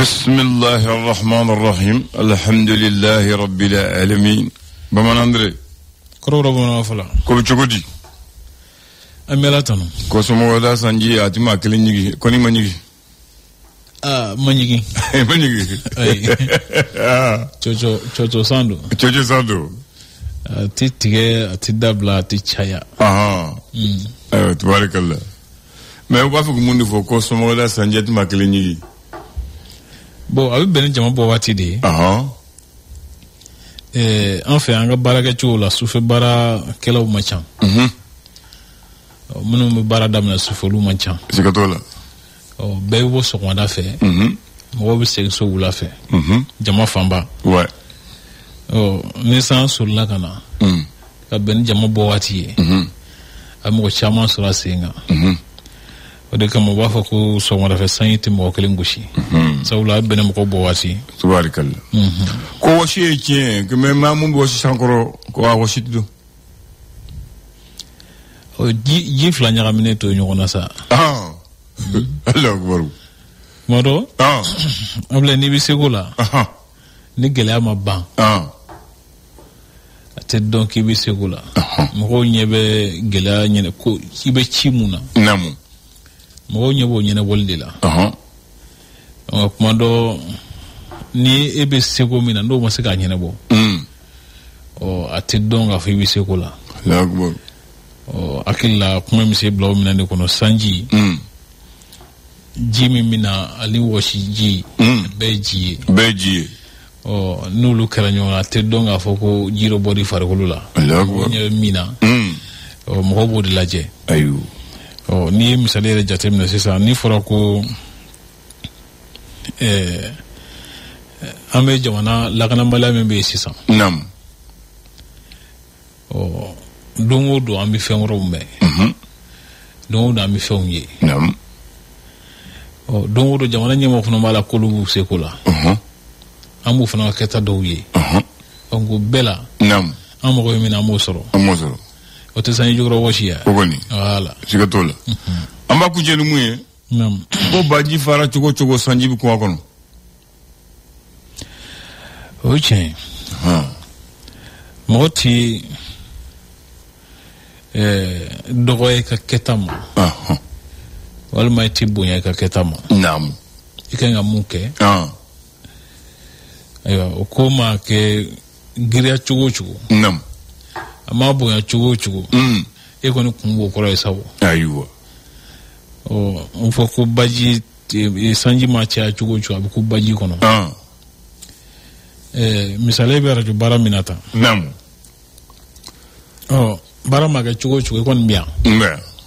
بسم الله الرحمن الرحيم الحمد لله رب العالمين بمن أندري كرو ربنا فلا كل شغودي أميلاتنا كوسمو ودا سانجي أتما كلينيجي كوني مانيجي مانيجي مانيجي chocho sando titige atidabla tichaya tabarakallah mais on va faire que faut kosmo wada sanji atima kilinyigi bon abi benen jama bo wati de en fait anga baraka chu la sufe bara kelaw machan munu bara damna sufolu machan sikatola be wo so wada fe mo be se so wula fe jama famba ouais nisan sulla kana ka ben jama bo wati amo chama sura singa ode kama wafa ko so wada fe saniti mo kelen gushi sawla ben mo ko bo wati tabarakallah ko washi ke que même mamu bo sankoro ko wa washi do ji fla nyara mine to nyona sa Allah akbar modo able ni bisigula ni gele ama ban ate donc bisigula mo nyebe gele nyene ko ibe chimuna namu mo nyebo nyene woldila modo ni ebe sego mina ndo masika nyene bo ate donc afi bisigula Allah akbar akilla kuma mi se blaw mina ne kono sanji jimi mina ali washi ji beji nulu kala nyona te donga foko jiro body farkulula Allah mina mo bodi laje ayu ni misalere jatemna sisa ni fora ko ame jamana lagana mala membe sisa nam dongo do ambi fenro mbe dongo do ambi fenye nam dongo do jamana nyemo funa mala kolubu sekula amu funa keta doye ongo bela nam amu ko mina mosoro o te sanyi jogro washia ogoni wala sigatola amba kujelu muye nam ko baji fara chogo sanji bi ko kono oche moti dogoye ka ketama walma tibunya ka ketama nam ikenga muke ayo okoma ke giria chugo nam ama bunya chugo eko ni kumbo kora isawo ayuwa mfoko baji sanji macha chugo abuku baji kono misale be radio bara minata nam bara maga chugo kon mbia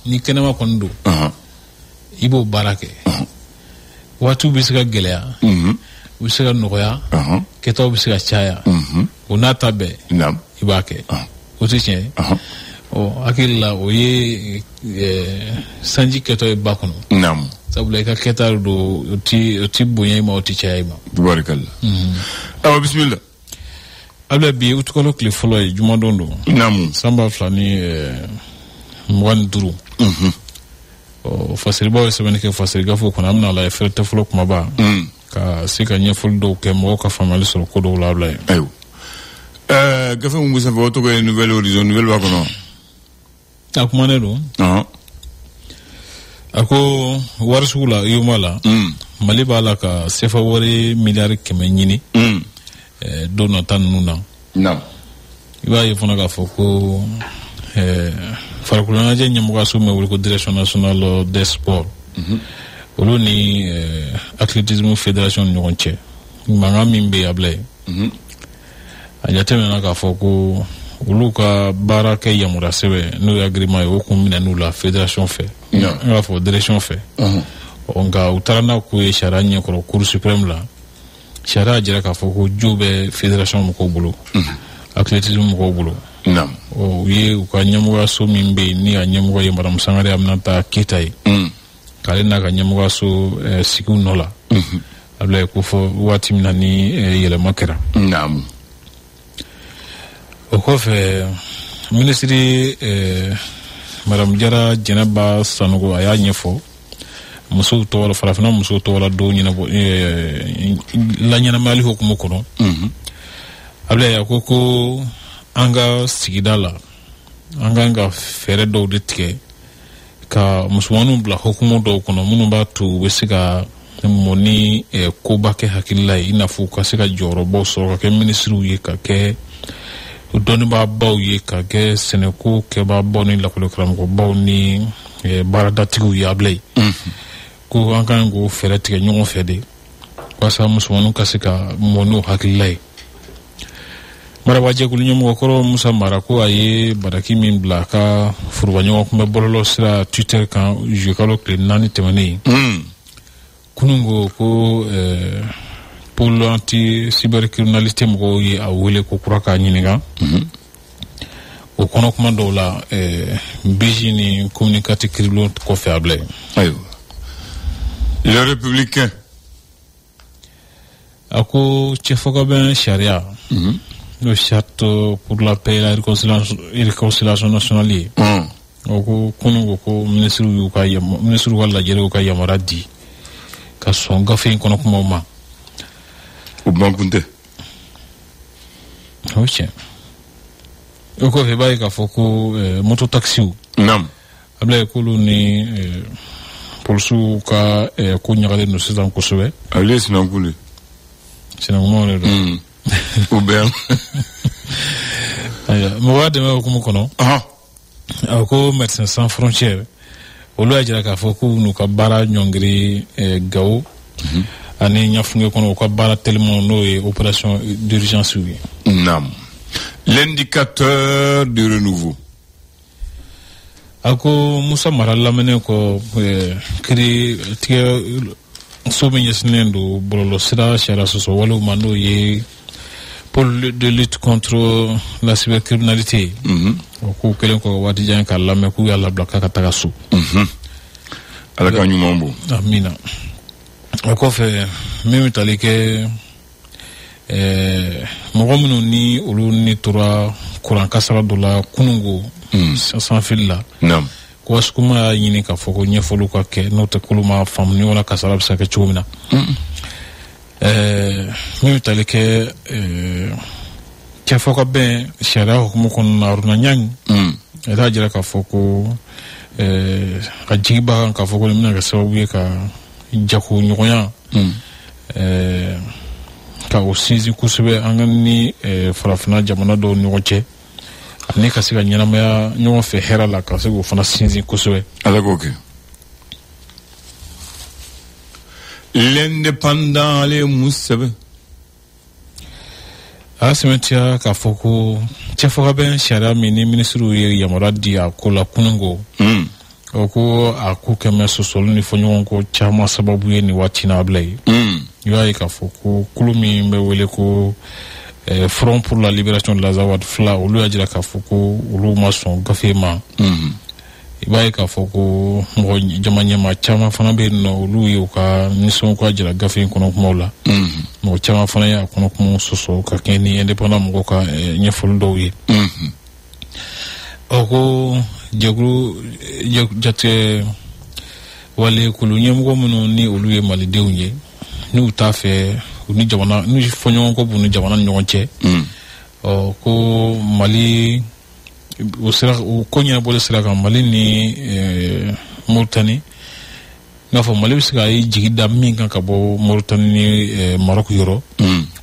ni kenema kondo ibo barake watu bisika gelea bisika noya ketaw bisika chaya unata be nam ibake otiche akilla oye sanji ketaw ibakono nam sabula ka ketaw do ti boye ma otiche ma tabarakallah bismillah abla bi utukolo kle folo juma dondo nam samba flani mwan duru fasiri bawo sɛbɛnni kɛ fasiri gafo kɔnɔ an bɛna lajɛ fɛrɛ tɛ fɔlɔ kumaba ka se ka ɲɛfɔli dɔw kɛ mɔgɔw ka faamuyali sɔrɔ ko dɔw la bila ye ayiwa gafe mun bɛ sanfɛ o tɔgɔ ye nouvelle horizon nouvelle b'a kɔnɔ a kumanen don a ko wari sugu la yoma la mali b'a la ka sefa wari miliyari 100 ɲini don nata ninnu na i b'a ye fana k'a fɔ ko farikoloɲɛnajɛ ɲɛmɔgɔso mɛ wele ko direction nationale des sports olu ni athlétisme fédération ni ɲɔgɔn cɛ mankan min bɛ yen a bila ye a jateminɛna k'a fɔ ko olu ka baara kɛ yamaruya sɛbɛn n'o ye agrément ye o kun minɛ n'u la fédération fɛ n b'a fɔ direction fɛ nka u taara n'a ko ye sariya ɲɛkɔrɔ cour suprême la sariya jira k'a fɔ ko jo bɛ fédération mɔgɔw bolo athlétisme mɔgɔw bolo u ye u ka ɲɛmɔgɔyaso min bɛ yen ni a ɲɛmɔgɔ ye madame Sangare Aminata Keyita ye k'ale n'a ka ɲɛmɔgɔyaso sigiw nɔ la a bila ye ko fɔ waati min na ni yɛlɛma kɛra o kɔfɛ minisiri madame Jara Jɛnɛba Sanogo a y'a ɲɛfɔ muso to wala farafina muso to wala do nyina bo la nyana mali hukumu kono abla ya ko anga sigidala anga fere do ditke ka musumanu bla hukumu do kono munu ba tu wesiga moni ko bake hakilla ina fu ka sika joro bo so ka ke ministru ye ka ke doni ba baw ye ka ke seneko ke ba boni la ko kram ko boni baradatigu ya blay ko anga ngo fere tike nyongo fede kwasa musumanu ka sika monu hakilla mara waje kulu nyomo ko musa mara ko aye baraki min blaka furwanyo ko me bololo sira Twitter kan je kalo kle nani temani kunungo ko pour l'anti cybercriminalité mo yi awule ko kuraka nyiniga o kono kuma do la bijini communicateur crilo ko faible ayo le républicain ako chefoka ben sharia le charte pour la paix et la réconciliation nationale ko kunungo ko ministre yu ka yam ministre wala jere ko yamara di ka son gafe kono kuma ma o bankunte oche ko fe bay ka foko moto taxi nam abla ko lu ni polsu ka ko nyagale no sedan ko sowe ale sinankule mo le o ben aya mo wade me ko mo kono ko Médecins Sans Frontières olu ajira ka foko nu ka bara nyongri gawo ani nyafunge kono ko bara tellement no opération d'urgence oui nam l'indicateur du renouveau ako Musa Marala mene ko kri tie so be yesnendo bololo sira shara so wala mando ye pour de lutte contre la cybercriminalité ko kelen ko wati jan ka lamme ku yalla blaka ka tagasu ala ka nyumambo amina ko fe mimi talike mogomino ni ulu ni tura kuran kasara dola kunungo sans fil la nam ko skuma yini ka foko nyefolu ka ke note kuluma famni wala kasara bisa ke chumina mimi talike ke foko ben shara hukumu kon naruna nyang eta jira ka foko ka jiba ka foko mina ka sababu ka jako nyonya ka osinzi kusube angani farafina jamana do nyoche ani ka siga nyama ya nyo fe hera la ka sigo fana sinzi kusube ala goke l'indépendant les musabe asimetia ka foko chefoka ben shara mini ministru ye yamara dia ko la kunungo oko aku keme sosolo ni fonyo ko chama sababu ye ni watina ablay yo ka foko kulumi mbe wele ko Front pour la libération de la Zawad Fla olu ajira ka foko olu mason gafema ibaye ka foko mo jamanya ma chama fana be no olu yo ka nison ko ajira gafe kono mola mo chama fana ya kono ko soso ka keni indépendant mo ka nyefol do yi oko jegru jate wale kulu nyemgo muno ni olu ye mali deunye ni utafe ni jamana ni fonyo ko bu ni jamana nyonche ko mali o sera o konya bole sera ka mali ni Mauritanie ngafo mali bisika yi jigida min kan ka bo Mauritanie ni Maroc yoro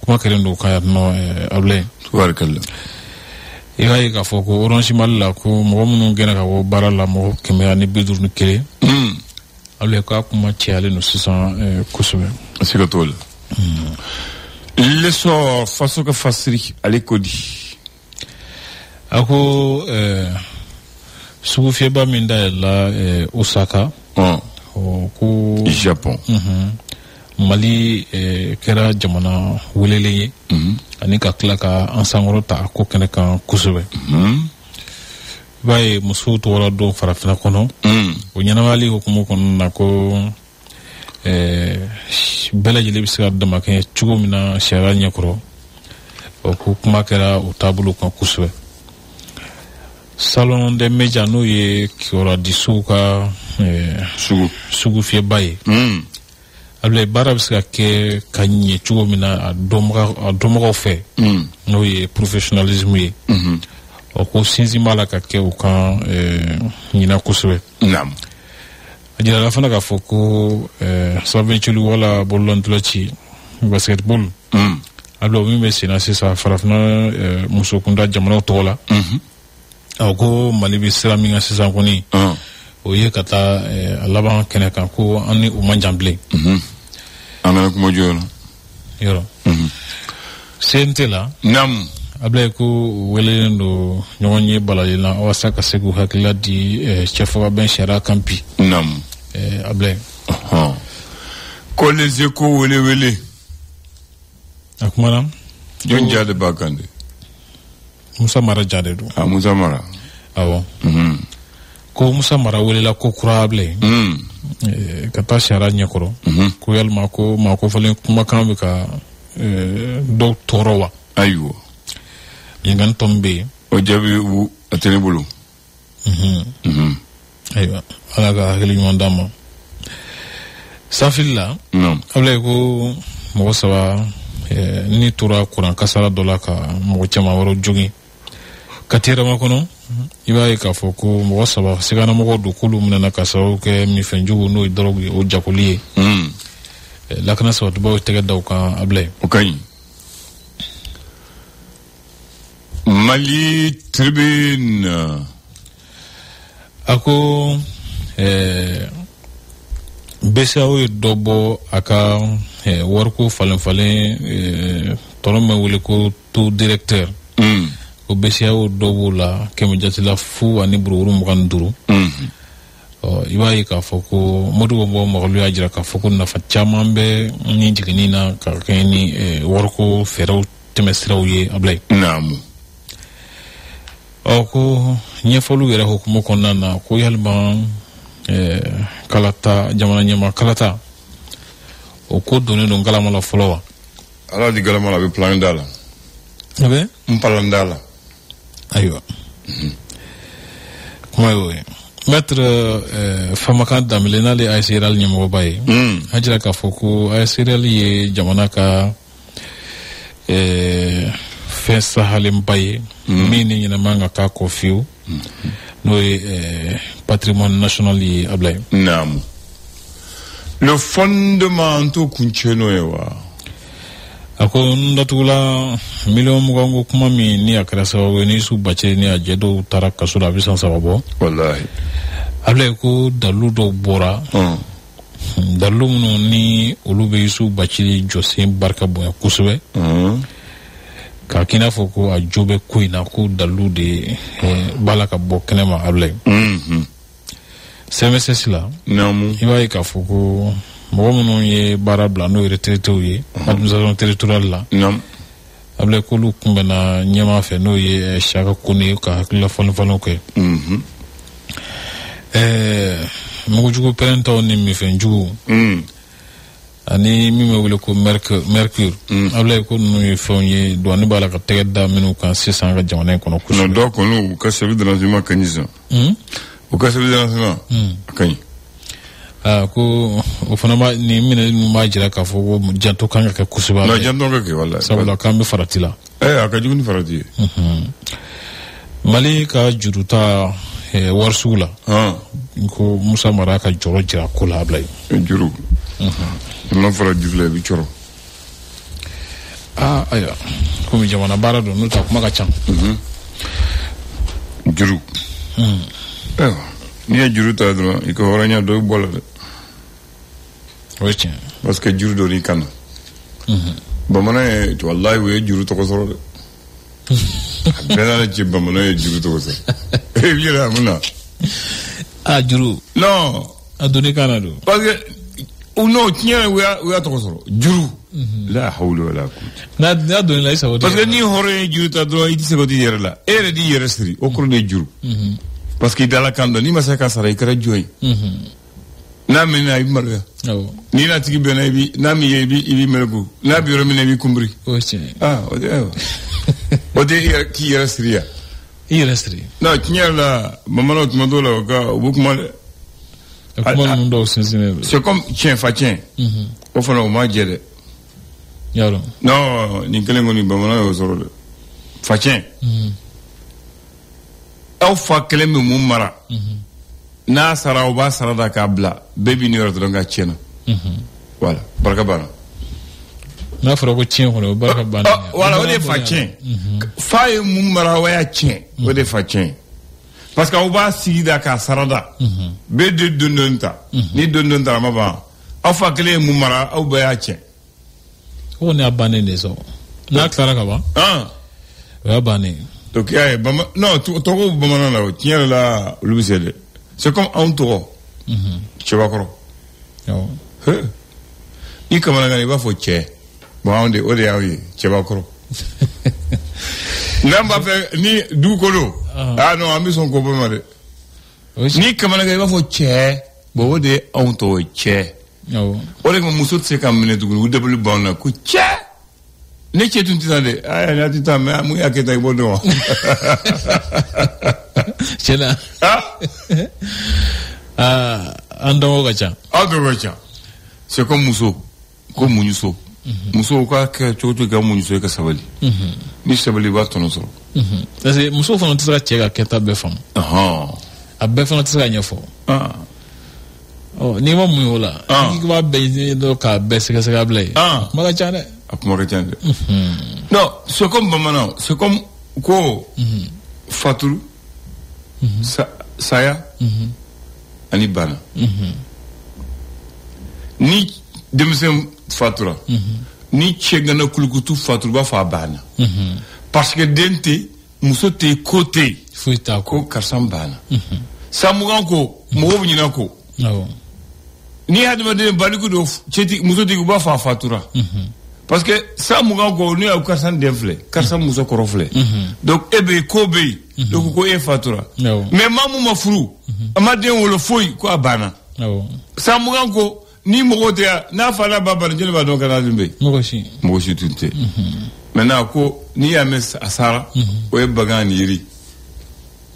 kuma kerendo ka no able tubarkalla igai ka foko orange malla ko mo mun gena ka bo barala mo kemya ni bidur ni kele able ka kuma tiale no 600 kusube sikatol leso faso ka fasri alikodi ako sugu fieba minda la Osaka ko Japon Mali kera jamana welele ani ka kila ka ansangoro ta ko kene kan kusube baye muso to wala do farafina kono o nyana wali hukumu kono na ko bela jele bisa dama ke chugo mina shara nyakro o ko kuma kera o tabulu kan kusube salon des médias n'o ye kiora disuka sugu fie baye able bara biska ke kanye chugo mina adomga fe n'o ye professionnalisme ye o ko sinzi mala ka ke o kan nyina kuswe nam ajira la fana ka foko savenchulu wala bolon tlochi basketball alo mi be sina sisa farafna musokunda jamana tola ako malibi siraminga sisa koni o ye kata alaban kene kan ko ani o manjamble amana ko mojono yoro sentela nam ablay ko welendo nyonye balalina wasaka segu hakila di chefa ben shara kampi nam ablay ko les échos wele akmana jon jade bakande Musa Mara jade do Musa Mara awo ko Musa Mara welela ko kurable kata shara nyakoro ko yalma ko mako falen kuma kan ka do torowa ayo yengan tombe o jabi u atenebulu aywa alaga heli nyondama safilla able ko mo sawa ni tura kuran kasara dola ka mo chama woro jogi katira makono iba ka foko mo saba sigana mo do kulu munana kasawo ke mi fenju no drogi o jakuli la kana so to bo tega daw ka able okay Mali Tribune ako BCAO dobo aka warko falen toroma wele ko tout directeur ko BCAO dobo la kemo jatila fu ani bururu muganduru iba yi ka foko modu bo mo lu ajira ka foko na fa chamambe ni jigini na ka keni warko feraw temesraw ye ablay namu ko nyefolu yere hukumu konnana ko yalba kalata jamana nyama kalata o ko doni don galama la folowa ala di galama la be plan dala abe mpalandala aywa kuma yo maître famaka damilena le ay siral nyamo bay hajira ka foko ay siral ye jamana ka fesa halim baye mini nyina manga ka kofiu no patrimoine national yi ablay naam le fondement kuncheno ewa ako ndatula million mugango kuma mi ni akara sababu ni su bache ni ajedo taraka sura bisan sababo wallahi ablay ko dalu do bora dalu no ni olube su bache jose barka boya kusube ka kina foko a jobe kuina ko dalu de bala ka bo kenema ablay CMSS la namu iba ka foko mo mo ye barabla no retraité ye administration territoriale la nam ablay ko lu kumbe na nyama fe no ye shaka kuni ka la fon ko mo jugo parento ni mi fe jugo ani mi me wele ko mercure ablay ko no fonye do ani bala ka tegeda minu kan 600 ga jamane kono ko no do ko no ka service de renseignement kanisa o ka service de renseignement akany ko o fana ma ni mine ma jira ka fo janto kan ka kusuba no janto ka ke wallahi sabula kan be faratila aka jugni farati mali ka juruta warsula ko Musa Mara ka joro jira kula ablay juru no fara jurle bi choro aya ko mi jamana barado no ta kuma ka chan juru ni juru ta do iko horanya do bola de weche parce que juru do ni kan bamana to wallahi we juru to ko soro de bena la ci bamana juru to ko soro e biira muna juru non adoni kanado parce que uno tiens we to ko soro juru la hawla wala quwwata na doni la isa parce que ni hore juru ta do idi se ko di yere la ere di yere sri o ko ne juru parce que dala kando ni masaka sara ikara joy na mi na ibi marga ni na tigi bena ibi na mi ibi melgo na bi ro mi na ibi kumbri oche ode ki yera siria il reste. Non, là, maman, tu m'as dit là, beaucoup mal. C'est comme tiens, fatien. Au fond, on m'a dit. Non, ni kelen ngoni bamana yo soro de. Fatien. Aw fa kelen me mum mara. Na sara o ba sara da kabla. Baby ni ro nga tiena. Voilà, barka bana. Na fara ko tien ko barka bana. Voilà, o de fatien. Fa e mum mara wa ya tien. O de fatien. Parce que o ba sida ka sarada. Be de dondonta. Ni dondonta ma ba. Aw fa kelen mum mara aw ba ya tien. On est abonné des autres. N'a clara kaba. Abonné. Donc non, toro bamana là, tiens là, l'ubisede. C'est comme un toro. Tu vas croire. Non. Il comment il va faut tché. Bon on est awi, tu vas croire. N'amba fait ni du kolo. Ah non, ami son copain malé. Ni comment il va faut tché. Bon on est un toro tché. O de ko muso tse ka mene tuguni u debulu bonna ku che ne che tun titande ay na titame amu yaketa ibodo chela ando gacha c'est comme muso ko munyuso muso ka ke choto ga munyuso ka sabali ni sabali ba tono so c'est muso fona tsa che ga keta be fam abbe fona tsa nyafo oh ni mo mu la ni ba be do ka be se blay ma ga chane non c'est comme maman c'est comme ko fatul saya ani bana ni demsem fatura ni chegana kulukutu fatul ba fa bana parce que dente muso te côté fuita ko karsam bana samugan ko mo nyina ko ni hadma de baliku do cheti muso de ba fa fatura parce que ça mugan ko ni au karsan defle karsam muso korofle donc ebe ko be donc ko e fatura mais mamu ma furu amade wolo foy ko abana ça mugan ko ni mogo te na fala baba jele ba donc na zumbe mogo shi tunte maintenant ko ni ya mes asara o e bagan yiri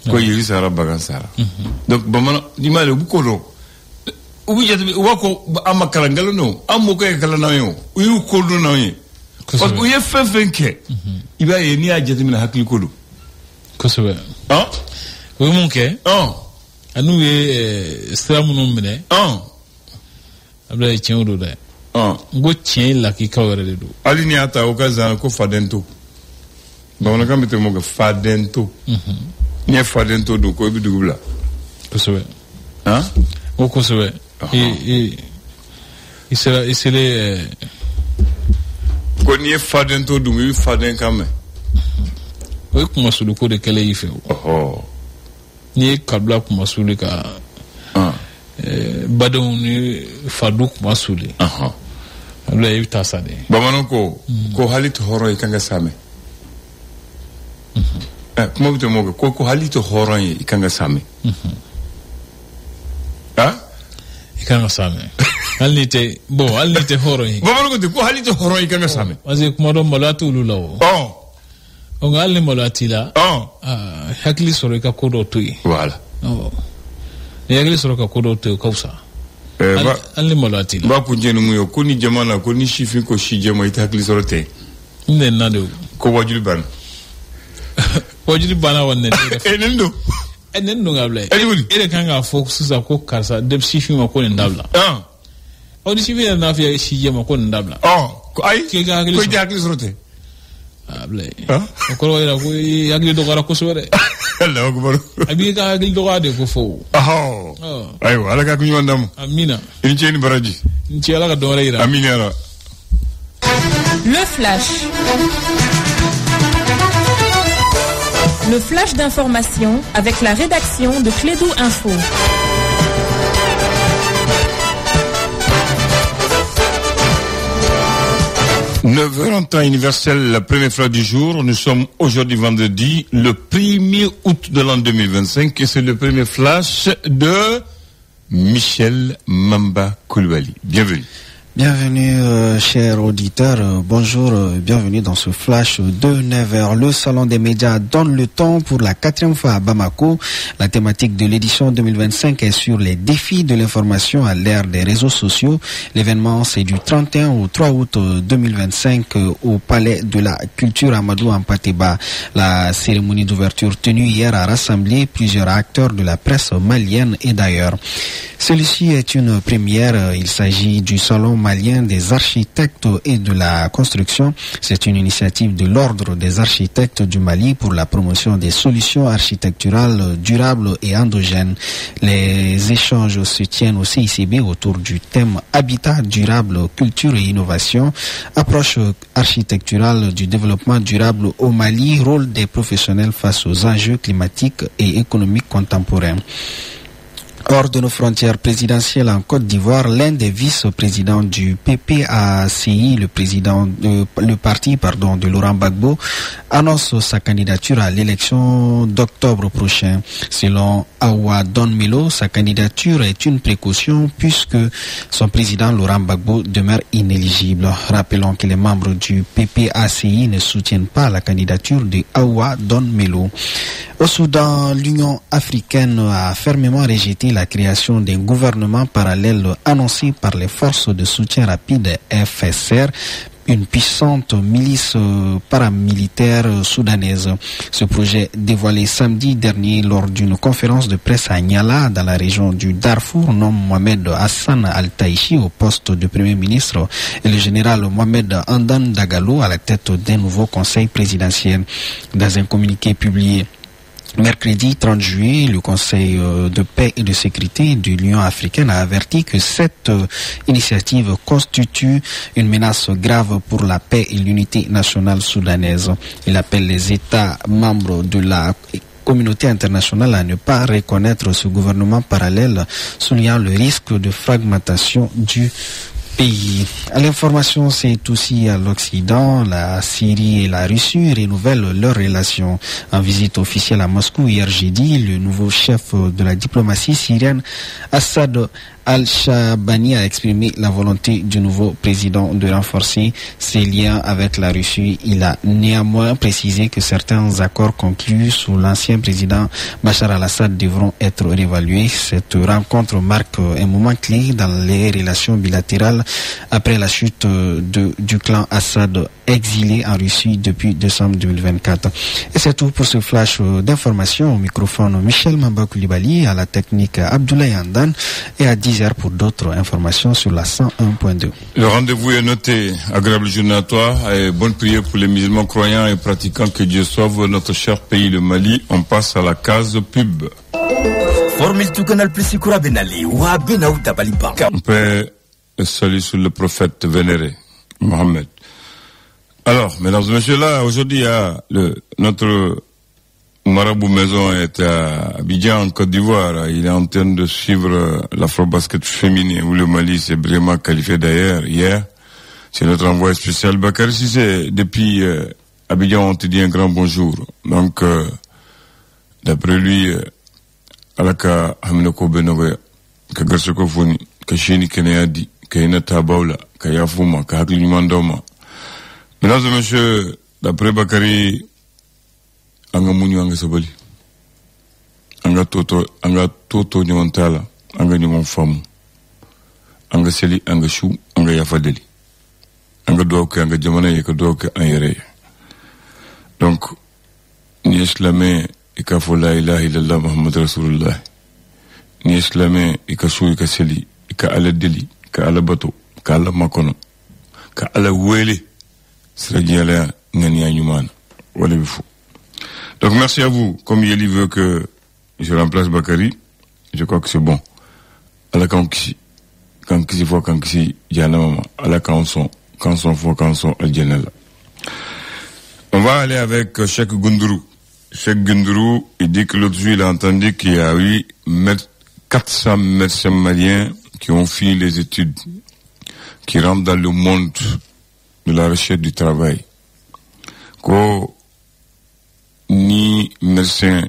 ko yiri sara bagan sara donc bamana di male bu ko do ubi jati wako amakala ngalo no amoko e kala na yo uyu ko do na yo parce que ye fefenke iba ye ni ajati mina hakli ko do ko so o mon ke anu ye stramu no mine abla e chen do da ngo chen la ki kawere do ali ni ata o kaza ko fadento bamana kamete mo ga fadento ni fadento do ko bi dugubla ko so o ko so il c'est les Koni faden to dumi faden kame. O kuma sulu ko de kele ife. Ni kabla kuma sulu ka. Badon ni fadu kuma sulu. Abla yita sade. Bamano ko halit horo ikanga same. Kuma bito mo ko halit horo ikanga same. Ikanga same. Alnite horo yi. Bamano ko halite horo yi kanga same. Wazi kuma do malatu lulawo. On alni malati la. Hakli soro ka kodo tuyi. Voilà. Hakli soro ka kodo tuyi kausa. Alni malati la. Ba kunje nuyo ko ni jamana ko ni shifin ko shije mo ita hakli soro te. Nde nado. Ko wajuli ban. Wajuli bana wanne. Enendo. Enendo ngable. Ele kanga focus sa ko karsa de shifin ma ko ndabla. Odi sibi na fi shije ma ko ndabla. Ai ko jakli sorote. Able. Ko wala ko yagli do gara ko sore. Allah akbar. Abi ka yagli do gade ko fo. Ayo ala ka kunyo ndam. Amina. Incheni baraji. Inchi ala ka do reira. Amina. Le flash. Le flash d'information avec la rédaction de Clédou Info. En temps universel, la première fois du jour. Nous sommes aujourd'hui vendredi, le 1er août de l'an 2025, et c'est le premier flash de Michel Mamba Koulibaly. Bienvenue. Bienvenue, chers auditeurs. Bonjour, bienvenue dans ce flash de 9h. Le Salon des médias donne le temps pour la 4e fois à Bamako. La thématique de l'édition 2025 est sur les défis de l'information à l'ère des réseaux sociaux. L'événement, c'est du 31 au 3 août 2025 au Palais de la Culture Amadou Ampateba. La cérémonie d'ouverture tenue hier a rassemblé plusieurs acteurs de la presse malienne et d'ailleurs. Celui-ci est une première. Il s'agit du Salon malien des architectes et de la construction. C'est une initiative de l'Ordre des architectes du Mali pour la promotion des solutions architecturales durables et endogènes. Les échanges se tiennent au CICB autour du thème Habitat durable, culture et innovation, approche architecturale du développement durable au Mali, rôle des professionnels face aux enjeux climatiques et économiques contemporains. Hors de nos frontières présidentielles en Côte d'Ivoire, l'un des vice-présidents du PPACI, le parti de Laurent Gbagbo, annonce sa candidature à l'élection d'octobre prochain. Selon Awa Don Melo, sa candidature est une précaution puisque son président Laurent Gbagbo demeure inéligible. Rappelons que les membres du PPACI ne soutiennent pas la candidature de Awa Don Melo. Au Soudan, l'Union africaine a fermement rejeté la création d'un gouvernement parallèle annoncé par les forces de soutien rapide FSR, une puissante milice paramilitaire soudanaise. Ce projet dévoilé samedi dernier lors d'une conférence de presse à Niala, dans la région du Darfour, nomme Mohamed Hassan Al-Taïchi au poste de Premier ministre et le général Mohamed Andan Dagalo à la tête d'un nouveau conseil présidentiel. Dans un communiqué publié mercredi 30 juillet, le Conseil de paix et de sécurité de l'Union africaine a averti que cette initiative constitue une menace grave pour la paix et l'unité nationale soudanaise. Il appelle les États membres de la communauté internationale à ne pas reconnaître ce gouvernement parallèle, soulignant le risque de fragmentation du pays. À l'information, c'est aussi à l'Occident. La Syrie et la Russie renouvellent leurs relations. En visite officielle à Moscou hier jeudi, le nouveau chef de la diplomatie syrienne, Assad Al-Shabani, a exprimé la volonté du nouveau président de renforcer ses liens avec la Russie. Il a néanmoins précisé que certains accords conclus sous l'ancien président Bachar al-Assad devront être réévalués. Cette rencontre marque un moment clé dans les relations bilatérales après la chute du clan Assad exilé en Russie depuis décembre 2024. Et c'est tout pour ce flash d'informations. Au microphone Michel Mamba Koulibaly, à la technique Abdoulaye Andan et à 10h pour d'autres informations sur la 101.2. Le rendez-vous est noté. Agréable journée à toi et bonne prière pour les musulmans croyants et pratiquants. Que Dieu sauve notre cher pays, le Mali. On passe à la case pub. On peut saluer sur le prophète vénéré, Mohammed. Alors, mesdames et messieurs, là, aujourd'hui, notre marabout maison est à Abidjan, en Côte d'Ivoire. Il est en train de suivre l'afro-basket féminin, où le Mali s'est vraiment qualifié d'ailleurs, hier. C'est notre envoyé spécial Bakary Cissé. Depuis Abidjan, on te dit un grand bonjour. Donc, d'après lui, alaka hamnako benogoya, ka garsoko foni, ka shini keneyadi, ka inata baula, ka yafuma, ka hakli mandoma. Mesdames et messieurs, d'après Bakary, anga munyu anga sabali, anga toto nyontala, anga nyomon famu, anga seli, anga chou, anga yafadeli, anga doke, anga jamana yeka doke anyere. Donc, ni islamé ika fo la ilaha illallah Muhammad Rasulullah, ni islamé ika chou ika seli, ika ala deli, ika ala bato, ika ala makono, ika ala wele. Donc merci à vous. Comme Yeli veut que je remplace Bakary, je crois que c'est bon. Allah kankisi fois kankisi janama Allah kanson fois kanson aljanala. On va aller avec Cheikh Gunduru. Cheikh Gunduru, il dit que l'autre jour il a entendu qu'il y a eu 400 médecins maliens qui ont fini les études, qui rentrent dans le monde de la recherche du travail. Ko ni médecin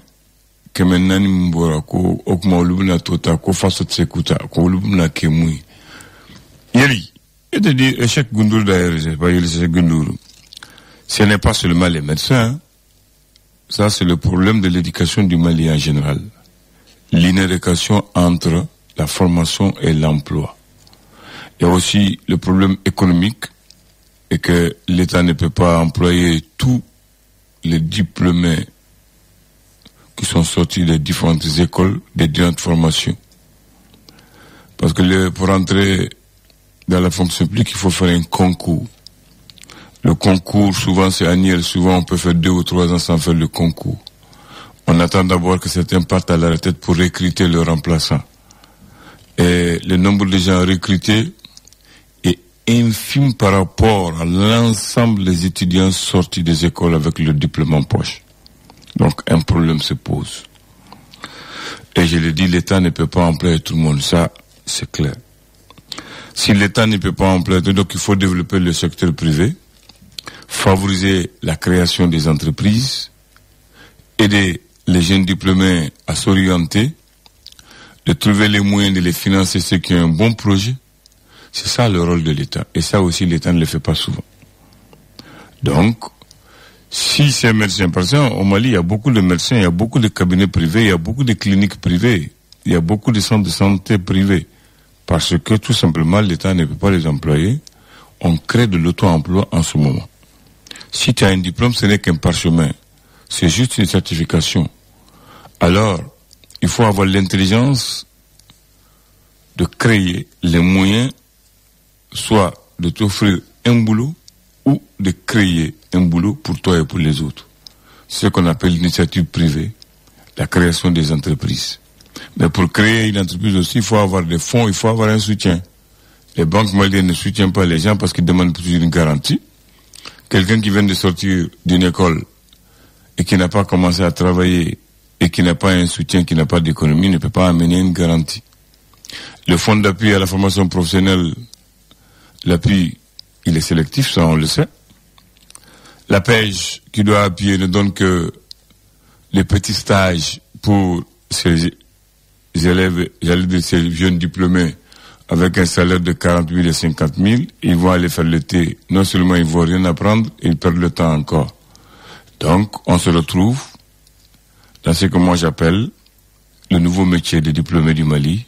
que maintenant mbora ko okuma lubna tota ko faso tsekuta ko lubna kemui. Yeli Je te dis, Cheikh Goundour d'ailleurs, Cheikh Goundour, ce n'est pas seulement les médecins, hein. Ça c'est le problème de l'éducation du Mali en général. L'inadéquation entre la formation et l'emploi. Il y a aussi le problème économique et que l'État ne peut pas employer tous les diplômés qui sont sortis des différentes écoles, des différentes formations. Parce que pour entrer dans la fonction publique, il faut faire un concours. Le concours, souvent c'est annuel, souvent on peut faire 2 ou 3 ans sans faire le concours. On attend d'abord que certains partent à la retraite pour recruter leurs remplaçants. Et le nombre de gens recrutés est infime par rapport à l'ensemble des étudiants sortis des écoles avec le diplôme en poche. Donc un problème se pose. Et je l'ai dit, l'État ne peut pas employer tout le monde, ça c'est clair. Si l'État ne peut pas employer, donc il faut développer le secteur privé, favoriser la création des entreprises, aider les jeunes diplômés à s'orienter, de trouver les moyens de les financer ceux qui ont un bon projet. C'est ça le rôle de l'État. Et ça aussi, l'État ne le fait pas souvent. Donc, si ces médecins, par exemple, au Mali, il y a beaucoup de médecins, il y a beaucoup de cabinets privés, il y a beaucoup de cliniques privées, il y a beaucoup de centres de santé privés. Parce que, tout simplement, l'État ne peut pas les employer. On crée de l'auto-emploi en ce moment. Si tu as un diplôme, ce n'est qu'un parchemin. C'est juste une certification. Alors, il faut avoir l'intelligence de créer les moyens, soit de t'offrir un boulot, ou de créer un boulot pour toi et pour les autres. C'est ce qu'on appelle l'initiative privée, la création des entreprises. Mais pour créer une entreprise aussi, il faut avoir des fonds, il faut avoir un soutien. Les banques maliennes ne soutiennent pas les gens parce qu'ils demandent toujours une garantie. Quelqu'un qui vient de sortir d'une école et qui n'a pas commencé à travailler et qui n'a pas un soutien, qui n'a pas d'économie, ne peut pas amener une garantie. Le fonds d'appui à la formation professionnelle, l'appui, il est sélectif, ça on le sait. La PEJ qui doit appuyer ne donne que les petits stages pour ces élèves, j'allais dire ces jeunes diplômés avec un salaire de 40 000 et 50 000. Ils vont aller faire l'été. Non seulement ils vont rien apprendre, ils perdent le temps encore. Donc, on se retrouve dans ce que moi j'appelle le nouveau métier des diplômés du Mali.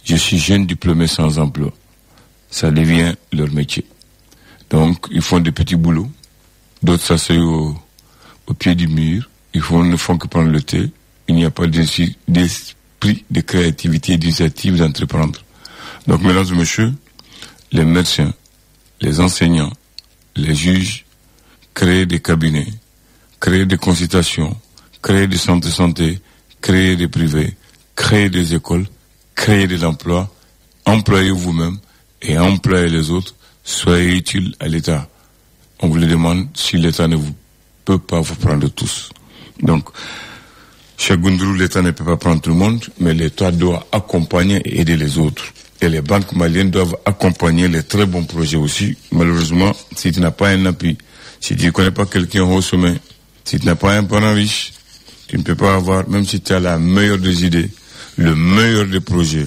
Je suis jeune diplômé sans emploi. Ça devient leur métier. Donc, ils font des petits boulots. D'autres s'asseyent au pied du mur. Ils ne font que prendre le thé. Il n'y a pas d'esprit de créativité, d'initiative, d'entreprendre. Donc, mesdames et messieurs, les médecins, les enseignants, les juges, créer des cabinets, créer des consultations, créer des centres de santé, créer des privés, créer des écoles, créer de l'emploi, employez vous-même et employez les autres, soyez utiles à l'État. On vous le demande si l'État ne peut pas vous prendre tous. Donc, chez Goundourou, l'État ne peut pas prendre tout le monde, mais l'État doit accompagner et aider les autres. Et les banques maliennes doivent accompagner les très bons projets aussi. Malheureusement, si tu n'as pas un appui, si tu ne connais pas quelqu'un au sommet, si tu n'as pas un parent riche, tu ne peux pas avoir, même si tu as la meilleure des idées, le meilleur des projets,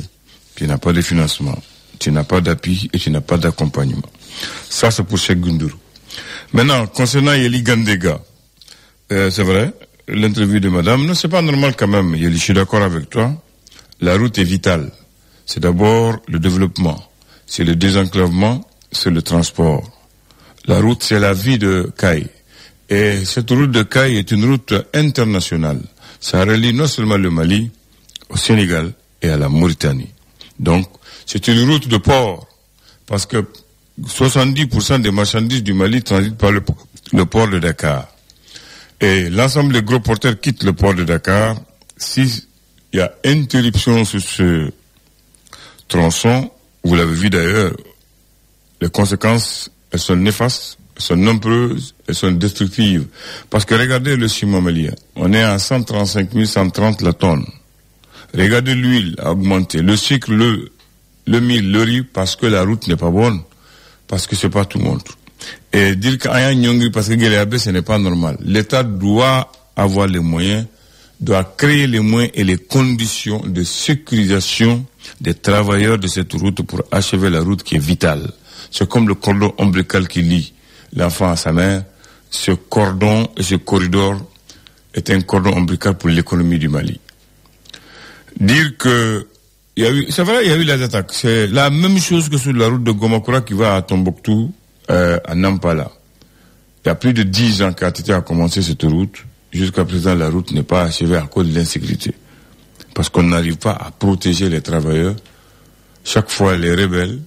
tu n'as pas de financement, tu n'as pas d'appui et tu n'as pas d'accompagnement. Ça, c'est pour Cheikh Goundourou. Maintenant, concernant Yeli Gandega, c'est vrai, l'interview de madame, non, c'est pas normal quand même, Yeli, je suis d'accord avec toi. La route est vitale. C'est d'abord le développement, c'est le désenclavement, c'est le transport. La route, c'est la vie de Caille. Et cette route de Caille est une route internationale. Ça relie non seulement le Mali, au Sénégal et à la Mauritanie. Donc, c'est une route de port, parce que 70% des marchandises du Mali transitent par le port de Dakar. Et l'ensemble des gros porteurs quittent le port de Dakar. S'il y a interruption sur ce tronçon, vous l'avez vu d'ailleurs, les conséquences, elles sont néfastes, elles sont nombreuses, elles sont destructives. Parce que regardez le ciment malien, on est à 135 130 la tonne. Regardez l'huile a augmenté, le sucre, le mil, le riz, parce que la route n'est pas bonne, parce que c'est pas tout le monde. Et dire qu'Aya Nyongri, parce que Guéléabé, ce n'est pas normal. L'État doit avoir les moyens, doit créer les moyens et les conditions de sécurisation des travailleurs de cette route pour achever la route qui est vitale. C'est comme le cordon ombilical qui lie l'enfant à sa mère. Ce cordon et ce corridor est un cordon ombilical pour l'économie du Mali. Dire que c'est vrai, il y a eu les attaques. C'est la même chose que sur la route de Gomakura qui va à Tombouctou, à Nampala. Il y a plus de 10 ans qu'ATT a commencé cette route. Jusqu'à présent, la route n'est pas achevée à cause de l'insécurité. Parce qu'on n'arrive pas à protéger les travailleurs. Chaque fois, les rebelles,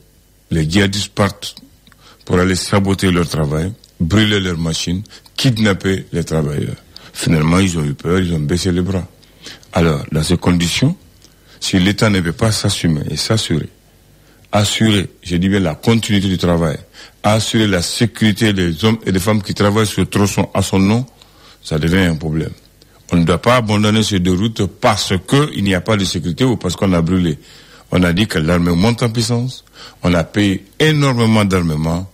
les djihadistes partent pour aller saboter leur travail, brûler leurs machines, kidnapper les travailleurs. Finalement, ils ont eu peur, ils ont baissé les bras. Alors, dans ces conditions, si l'État ne veut pas s'assumer et s'assurer, assurer, je dis bien la continuité du travail, assurer la sécurité des hommes et des femmes qui travaillent sur le tronçon à son nom, ça devient un problème. On ne doit pas abandonner ces deux routes parce qu'il n'y a pas de sécurité ou parce qu'on a brûlé. On a dit que l'armée monte en puissance, on a payé énormément d'armement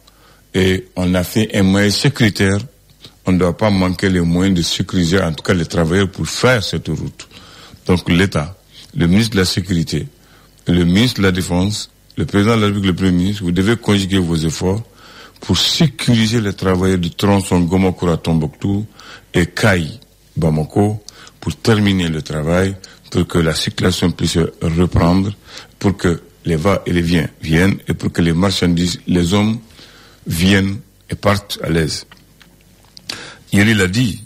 et on a fait un moyen sécuritaire. On ne doit pas manquer les moyens de sécuriser en tout cas les travailleurs pour faire cette route. Donc l'État, le ministre de la Sécurité, le ministre de la Défense, le président de la République, le Premier ministre, vous devez conjuguer vos efforts pour sécuriser les travailleurs du tronçon Gomakura-Tombouctou et Kaï Bamako pour terminer le travail, pour que la circulation puisse reprendre, pour que les va et les viens viennent et pour que les marchandises, les hommes viennent et partent à l'aise. Yeli l'a dit,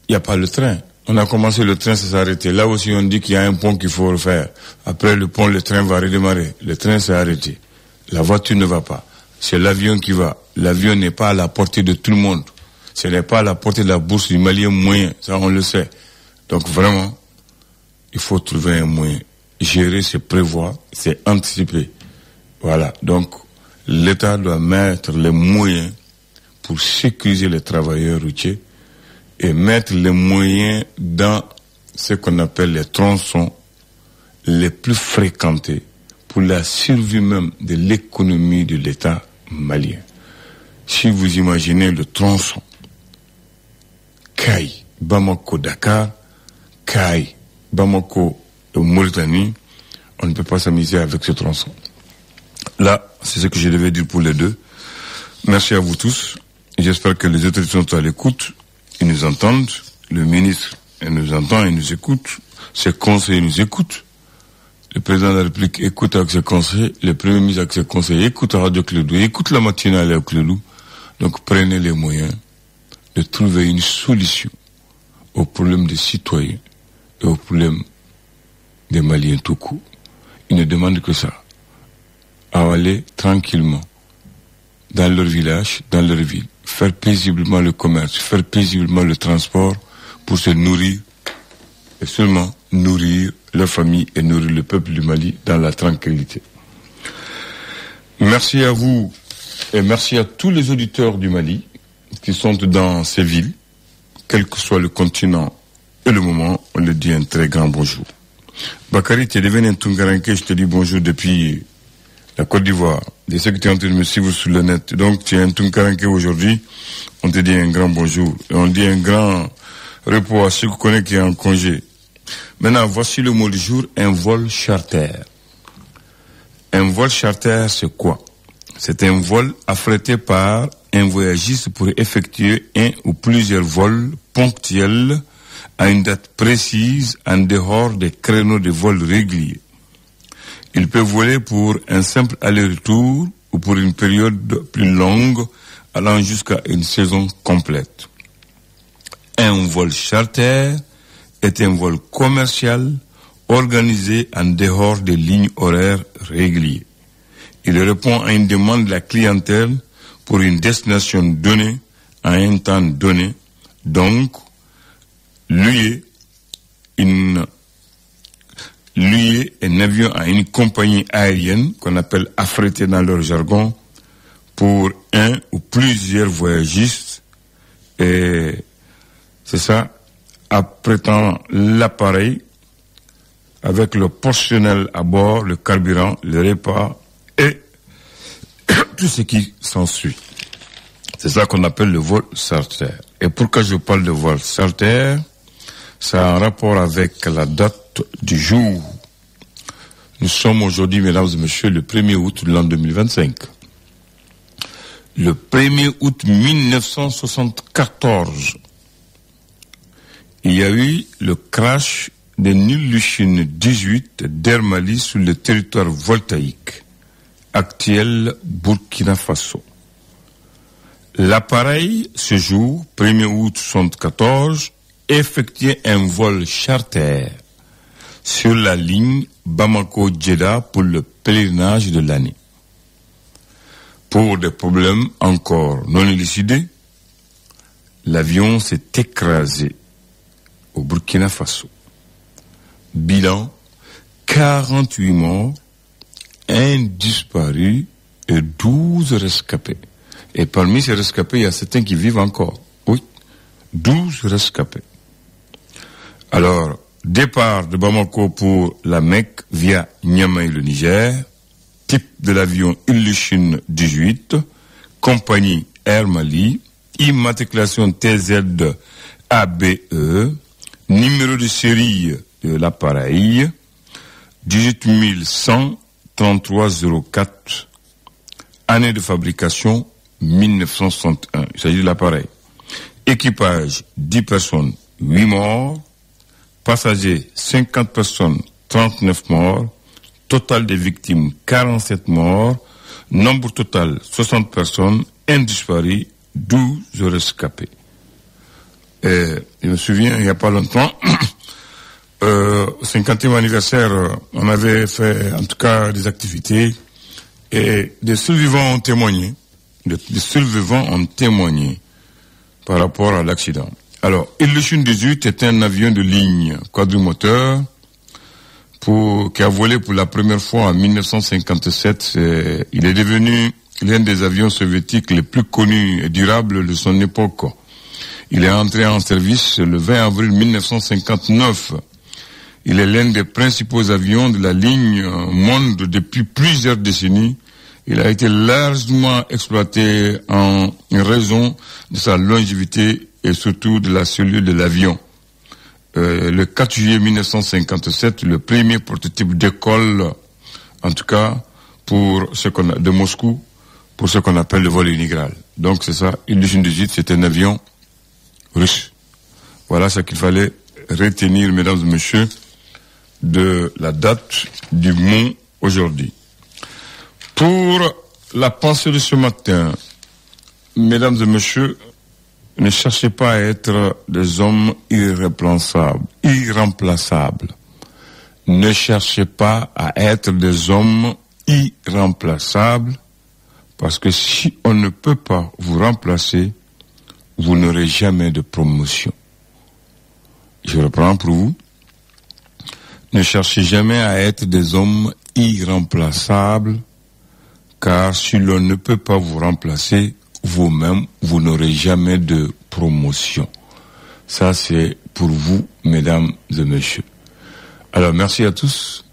il n'y a pas le train. On a commencé le train, ça s'est arrêté. Là aussi, on dit qu'il y a un pont qu'il faut refaire. Après le pont, le train va redémarrer. Le train s'est arrêté. La voiture ne va pas. C'est l'avion qui va. L'avion n'est pas à la portée de tout le monde. Ce n'est pas à la portée de la bourse du Malien moyen. Ça, on le sait. Donc vraiment, il faut trouver un moyen. Gérer, c'est prévoir, c'est anticiper. Voilà. Donc, l'État doit mettre les moyens pour sécuriser les travailleurs routiers et mettre les moyens dans ce qu'on appelle les tronçons les plus fréquentés pour la survie même de l'économie de l'État malien. Si vous imaginez le tronçon Kaï, Bamako, Dakar, Kaï, Bamako, Mauritanie, on ne peut pas s'amuser avec ce tronçon. Là, c'est ce que je devais dire pour les deux. Merci à vous tous. J'espère que les autorités sont à l'écoute. Ils nous entendent. Le ministre nous entend et nous écoute. Ses conseillers nous écoutent. Le président de la République écoute avec ses conseillers. Le premier ministre avec ses conseillers écoute à Radio Clédou. Écoute la matinale à Clédou. Donc prenez les moyens de trouver une solution aux problèmes des citoyens et aux problèmes des Maliens tout court. Ils ne demandent que ça. À aller tranquillement dans leur village, dans leur ville, faire paisiblement le commerce, faire paisiblement le transport pour se nourrir et seulement nourrir leur famille et nourrir le peuple du Mali dans la tranquillité. Merci à vous et merci à tous les auditeurs du Mali qui sont dans ces villes, quel que soit le continent et le moment, on leur dit un très grand bonjour. Bakary, tu es devenu un Tungaranké, je te dis bonjour depuis la Côte d'Ivoire. De ceux qui sont en train de me suivre sur le net. Donc, tu es un Tungaranké aujourd'hui, on te dit un grand bonjour. Et on dit un grand repos à ceux qui connaissent qui est en congé. Maintenant, voici le mot du jour, un vol charter. Un vol charter, c'est quoi? C'est un vol affrété par un voyagiste pour effectuer un ou plusieurs vols ponctuels à une date précise en dehors des créneaux de vol réguliers. Il peut voler pour un simple aller-retour ou pour une période plus longue allant jusqu'à une saison complète. Un vol charter est un vol commercial organisé en dehors des lignes horaires régulières. Il répond à une demande de la clientèle pour une destination donnée à un temps donné. Donc, lier un avion à une compagnie aérienne qu'on appelle affrété dans leur jargon pour un ou plusieurs voyagistes et c'est ça, apprêtant l'appareil avec le portionnel à bord, le carburant, le repas et tout ce qui s'ensuit. C'est ça qu'on appelle le vol charter. Et pourquoi je parle de vol charter? Ça a un rapport avec la date du jour. Nous sommes aujourd'hui, mesdames et messieurs, le 1er août de l'an 2025. le 1er août 1974, il y a eu le crash de Ilyushin 18 d'Air Mali sur le territoire voltaïque actuel Burkina Faso. L'appareil, ce jour, 1er août 1974, effectuait un vol charter sur la ligne Bamako-Djeddah pour le pèlerinage de l'année. Pour des problèmes encore non élucidés, l'avion s'est écrasé au Burkina Faso. Bilan, 48 morts, 1 disparu et 12 rescapés. Et parmi ces rescapés, il y a certains qui vivent encore. Oui, 12 rescapés. Alors, départ de Bamako pour la Mecque via Niamey, le Niger. Type de l'avion Ilyushin 18. Compagnie Air Mali. Immatriculation TZ ABE. Numéro de série de l'appareil 1813304. Année de fabrication 1961. Il s'agit de l'appareil. Équipage 10 personnes, 8 morts. Passagers 50 personnes, 39 morts. Total des victimes 47 morts. Nombre total 60 personnes. 1 disparu, 12 rescapés. Je me souviens, il n'y a pas longtemps, au 50e anniversaire, on avait fait en tout cas des activités et des survivants ont témoigné. Des survivants ont témoigné par rapport à l'accident. Alors, Ilyushin 18 est un avion de ligne quadrimoteur qui a volé pour la première fois en 1957. Il est devenu l'un des avions soviétiques les plus connus et durables de son époque. Il est entré en service le 20 avril 1959. Il est l'un des principaux avions de la ligne monde depuis plusieurs décennies. Il a été largement exploité en raison de sa longévité et surtout de la cellule de l'avion. Le 4 juillet 1957, le premier prototype décolle, en tout cas pour de Moscou, pour ce qu'on appelle le vol inaugural. Donc c'est ça, Ilyushin 18, c'est un avion russe. Voilà ce qu'il fallait retenir, mesdames et messieurs, de la date du mot aujourd'hui. Pour la pensée de ce matin, mesdames et messieurs, ne cherchez pas à être des hommes irremplaçables. Ne cherchez pas à être des hommes irremplaçables, parce que si on ne peut pas vous remplacer, vous n'aurez jamais de promotion. Je reprends pour vous. Ne cherchez jamais à être des hommes irremplaçables, car si l'on ne peut pas vous remplacer, vous-même, vous n'aurez jamais de promotion. Ça, c'est pour vous, mesdames et messieurs. Alors, merci à tous.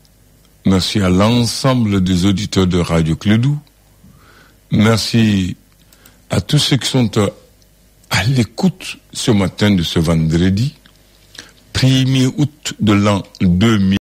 Merci à l'ensemble des auditeurs de Radio Clédou. Merci à tous ceux qui sont à l'écoute ce matin de ce vendredi, 1er août de l'an 2000.